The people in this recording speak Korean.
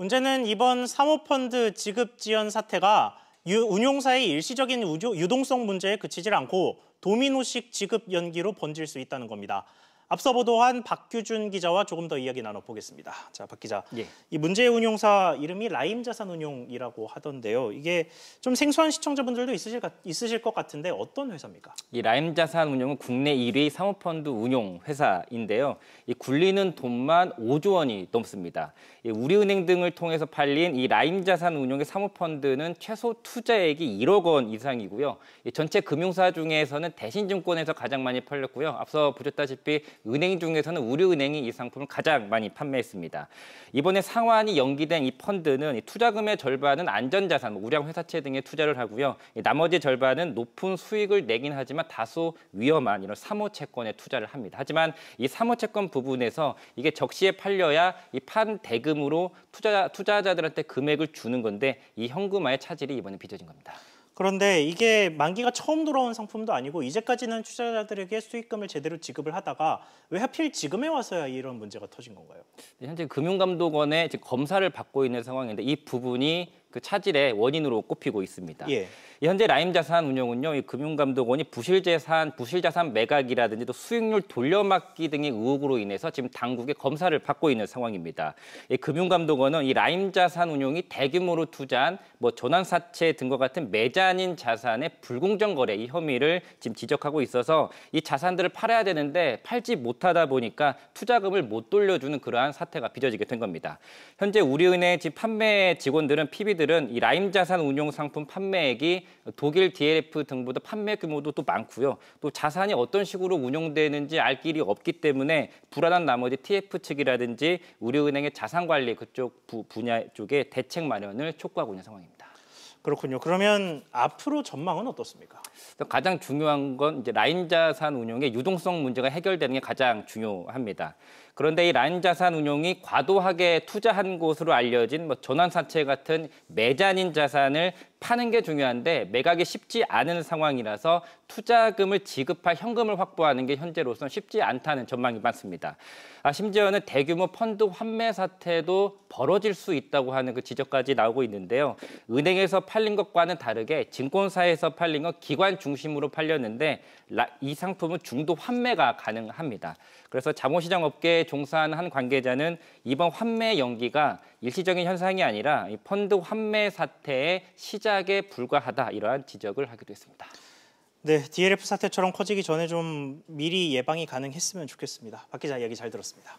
문제는 이번 사모펀드 지급 지연 사태가 운용사의 일시적인 유동성 문제에 그치질 않고 도미노식 지급 연기로 번질 수 있다는 겁니다. 앞서 보도한 박규준 기자와 조금 더 이야기 나눠보겠습니다. 자, 박 기자. 예. 이 문제의 운용사 이름이 라임자산운용이라고 하던데요. 이게 좀 생소한 시청자분들도 있으실 것 같은데 어떤 회사입니까? 이 라임자산운용은 국내 1위 사모펀드 운용 회사인데요. 이 굴리는 돈만 5조 원이 넘습니다. 우리은행 등을 통해서 팔린 이 라임자산운용의 사모펀드는 최소 투자액이 1억 원 이상이고요. 전체 금융사 중에서는 대신증권에서 가장 많이 팔렸고요. 앞서 보셨다시피 은행 중에서는 우리은행이 이 상품을 가장 많이 판매했습니다. 이번에 상환이 연기된 이 펀드는 투자금의 절반은 안전자산, 우량 회사채 등에 투자를 하고요. 나머지 절반은 높은 수익을 내긴 하지만 다소 위험한 이런 사모채권에 투자를 합니다. 하지만 이 사모채권 부분에서 이게 적시에 팔려야 이 판 대금으로 투자자들한테 금액을 주는 건데 이 현금화의 차질이 이번에 빚어진 겁니다. 그런데 이게 만기가 처음 돌아온 상품도 아니고 이제까지는 투자자들에게 수익금을 제대로 지급을 하다가 왜 하필 지금에 와서야 이런 문제가 터진 건가요? 현재 금융감독원의 검사를 받고 있는 상황인데 이 부분이 그 차질의 원인으로 꼽히고 있습니다. 예. 현재 라임자산운용은요, 이 금융감독원이 부실자산 매각이라든지 또 수익률 돌려막기 등의 의혹으로 인해서 지금 당국의 검사를 받고 있는 상황입니다. 이 금융감독원은 이 라임자산운용이 대규모로 투자한 전환사채 등과 같은 매자닌 자산의 불공정 거래 이 혐의를 지금 지적하고 있어서 이 자산들을 팔아야 되는데 팔지 못하다 보니까 투자금을 못 돌려주는 그러한 사태가 빚어지게 된 겁니다. 현재 우리은행 지금 판매 직원들은 PB들은 이 라임자산운용 상품 판매액이 독일 DLF 등보다 판매 규모도 또 많고요. 또 자산이 어떤 식으로 운용되는지 알 길이 없기 때문에 불안한 나머지 TF 측이라든지 우리은행의 자산관리 그쪽 분야 쪽에 대책 마련을 촉구하고 있는 상황입니다. 그렇군요. 그러면 앞으로 전망은 어떻습니까? 가장 중요한 건 이제 라임자산 운용의 유동성 문제가 해결되는 게 가장 중요합니다. 그런데 이 라임자산 운용이 과도하게 투자한 것으로 알려진 전환사채 같은 매자닌 자산을 파는 게 중요한데 매각이 쉽지 않은 상황이라서 투자금을 지급할 현금을 확보하는 게 현재로서는 쉽지 않다는 전망이 많습니다. 심지어는 대규모 펀드 환매 사태도 벌어질 수 있다고 하는 그 지적까지 나오고 있는데요. 은행에서 팔린 것과는 다르게 증권사에서 팔린 건 기관 중심으로 팔렸는데 이 상품은 중도 환매가 가능합니다. 그래서 자본시장 업계에 종사하는 한 관계자는 이번 환매 연기가 일시적인 현상이 아니라 이 펀드 환매 사태의 시작에 불과하다 이러한 지적을 하기도 했습니다. 네, DLF 사태처럼 커지기 전에 좀 미리 예방이 가능했으면 좋겠습니다. 박 기자 이야기 잘 들었습니다.